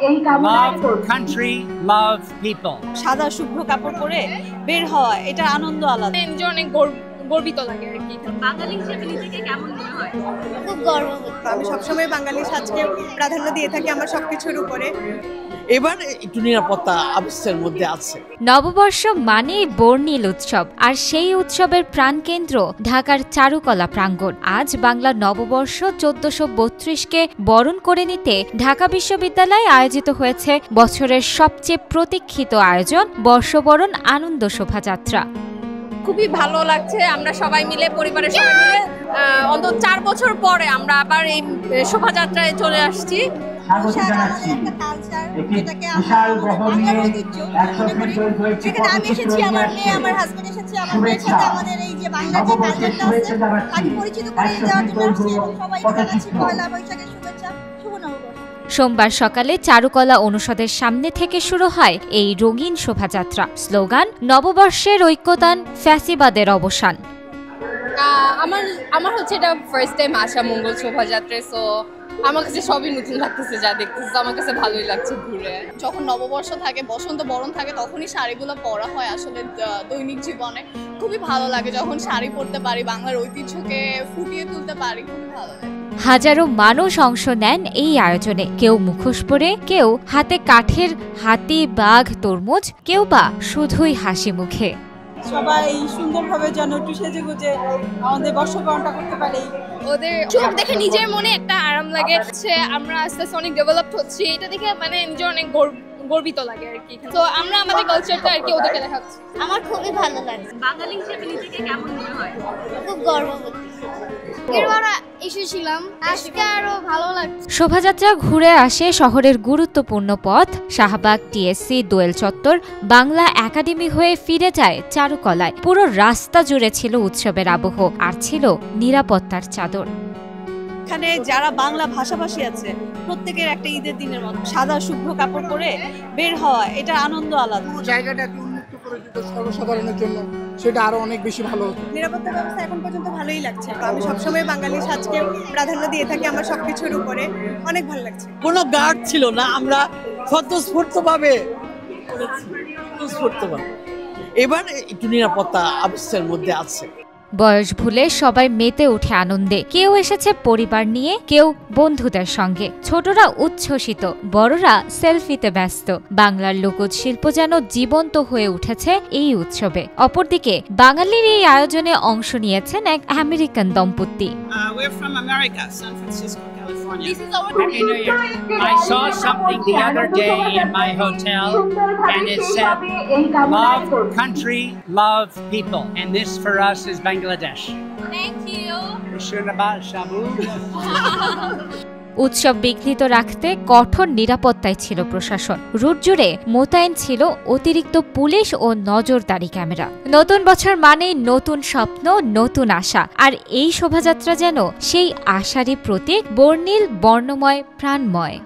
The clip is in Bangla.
Love country, love people. সাদা শুভ্র কাপড় পরে বের হওয়া, এটার আনন্দ আলাদা। নিজে অনেক গর্বিত লাগে আর কি। বাঙালি হিসেবে নিজেকে কেমন মনে হয়? খুব গর্ববোধ। আমি সবসময় বাঙালি সাজকে প্রাধান্য দিয়ে থাকি আমার সবকিছুর উপরে। এবার একটু নিরাপত্তা আবশ্যের মধ্যে আছে। নববর্ষ মানে বর্ণিল উৎসব, আর সেই উৎসবের প্রাণকেন্দ্র ঢাকার চারুকলা প্রাঙ্গণ। আজ বাংলা নববর্ষ 1432-কে বরণ করে নিতে ঢাকা বিশ্ববিদ্যালয়ে আয়োজিত হয়েছে বছরের সবচেয়ে প্রতীক্ষিত আয়োজন বর্ষবরণ আনন্দ শোভাযাত্রা। খুবই ভালো লাগছে, আমরা সবাই মিলে পরিবারের সবাই মিলে অন্তত 4 বছর পরে আমরা আবার এই শোভাযাত্রায় চলে আসছি। আমি এসেছি, আমার মেয়ে, আমার হাজবেন্ড এসেছে, আমার মেয়ের সাথে আমাদের এই যে বাংলা যে কালচারটা আছে তাকে পরিচিত করে দেওয়ার জন্য আসছি এবং সবাইকে জানাচ্ছি পয়লা বৈশাখের শুভেচ্ছা, শুভ নববর্ষ। সোমবার সকালে চারুকলা অনুষদের সামনে থেকে শুরু হয় এই রঙিন শোভাযাত্রা। স্লোগান নববর্ষের ঐক্যতান, ফ্যাসিবাদের অবসান। আমার হচ্ছে এটা ফার্স্ট টাইম আসা মঙ্গল শোভাযাত্রায়, সো আমার কাছে সবই নতুন লাগতেছে, যা দেখতেছে আমার কাছে ভালোই লাগছে ঘুরে। যখন নববর্ষ থাকে, বসন্ত বরণ থাকে, তখনই শাড়িগুলো পরা হয় আসলে দৈনিক জীবনে। খুবই ভালো লাগে যখন শাড়ি পরতে পারি, বাংলার ঐতিহ্যকে ফুটিয়ে তুলতে পারি, খুবই ভালো লাগে। হাজারো মানুষ অংশ নেন এই আয়োজনে। কেউ মুখোশ পরে, কেউ হাতে কাঠের হাতি, বাঘ, তরমুজ, কেউ বা শুধুই হাসি মুখে। সবাই সুন্দরভাবে যেন একটু সেজে গুজে আমাদের বর্ষবরণটা করতে পারি। ওদের চোখ দেখে নিজের মনে একটা আরাম লাগে। আমরা আস্তে আস্তে অনেক ডেভেলপ হচ্ছি, এটা দেখে মানে নিজে অনেক গর্বিত লাগে আর কি। তো আমরা আমাদের কালচারটা আর কি ওদেরকে দেখাচ্ছি। আমার খুবই ভালো লাগে। বাঙালি হিসেবে নিজেকে কেমন মনে হয়? খুব গর্ববোধ। এরবার এসেছিলাম, আজকে আরো ভালো লাগছে। শোভাযাত্রা ঘুরে আসে শহরের গুরুত্বপূর্ণ পথ শাহবাগ, টিএসসি, দোয়েল চত্বর, বাংলা একাডেমি হয়ে ফিরে যায় চারুকলায়। পুরো রাস্তা জুড়ে ছিল উৎসবের আবহ, আর ছিল নিরাপত্তার চাদর। এখানে যারা বাংলা ভাষাভাষী আছে প্রত্যেকের একটা ঈদের দিনের মতো সাদা শুভ্র কাপড় পরে বের হওয়া, এটার আনন্দ আলাদা। জায়গাটাকে উন্মুক্ত করে দিতে সর্বসাধারণের জন্য, সেটা আরো অনেক বেশি ভালো হতো। নিরাপত্তা ব্যবস্থা এখন পর্যন্ত ভালোই লাগছে। আমি সবসময় বাঙালি সাজকে প্রাধান্য দিয়ে থাকি আমার সবকিছুর উপরে, অনেক ভালো লাগছে। কোনো গার্ড ছিল না, আমরা স্বতঃস্ফূর্তভাবে এবার একটু নিরাপত্তা আবশ্যের মধ্যে আছে। বয়স ভুলে সবাই মেতে ওঠে আনন্দে। কেউ এসেছে পরিবার নিয়ে, কেউ বন্ধুদের সঙ্গে। ছোটরা উচ্ছ্বসিত, বড়রা সেলফিতে ব্যস্ত। বাংলার লোকজ শিল্প যেন জীবন্ত হয়ে উঠেছে এই উৎসবে। অপরদিকে বাঙালির এই আয়োজনে অংশ নিয়েছেন এক আমেরিকান দম্পতি। We're from America, San Francisco, California. This is our Happy New Year. I saw something the other day in my hotel and it said, love country, love people. And this for us is Bangladesh. Thank you. উৎসব বিঘ্নিত রাখতে কঠোর নিরাপত্তায় ছিল প্রশাসন। রুট জুড়ে মোতায়েন ছিল অতিরিক্ত পুলিশ ও নজরদারি ক্যামেরা। নতুন বছর মানে নতুন স্বপ্ন, নতুন আশা, আর এই শোভাযাত্রা যেন সেই আশারই প্রতীক, বর্ণিল, বর্ণময়, প্রাণময়।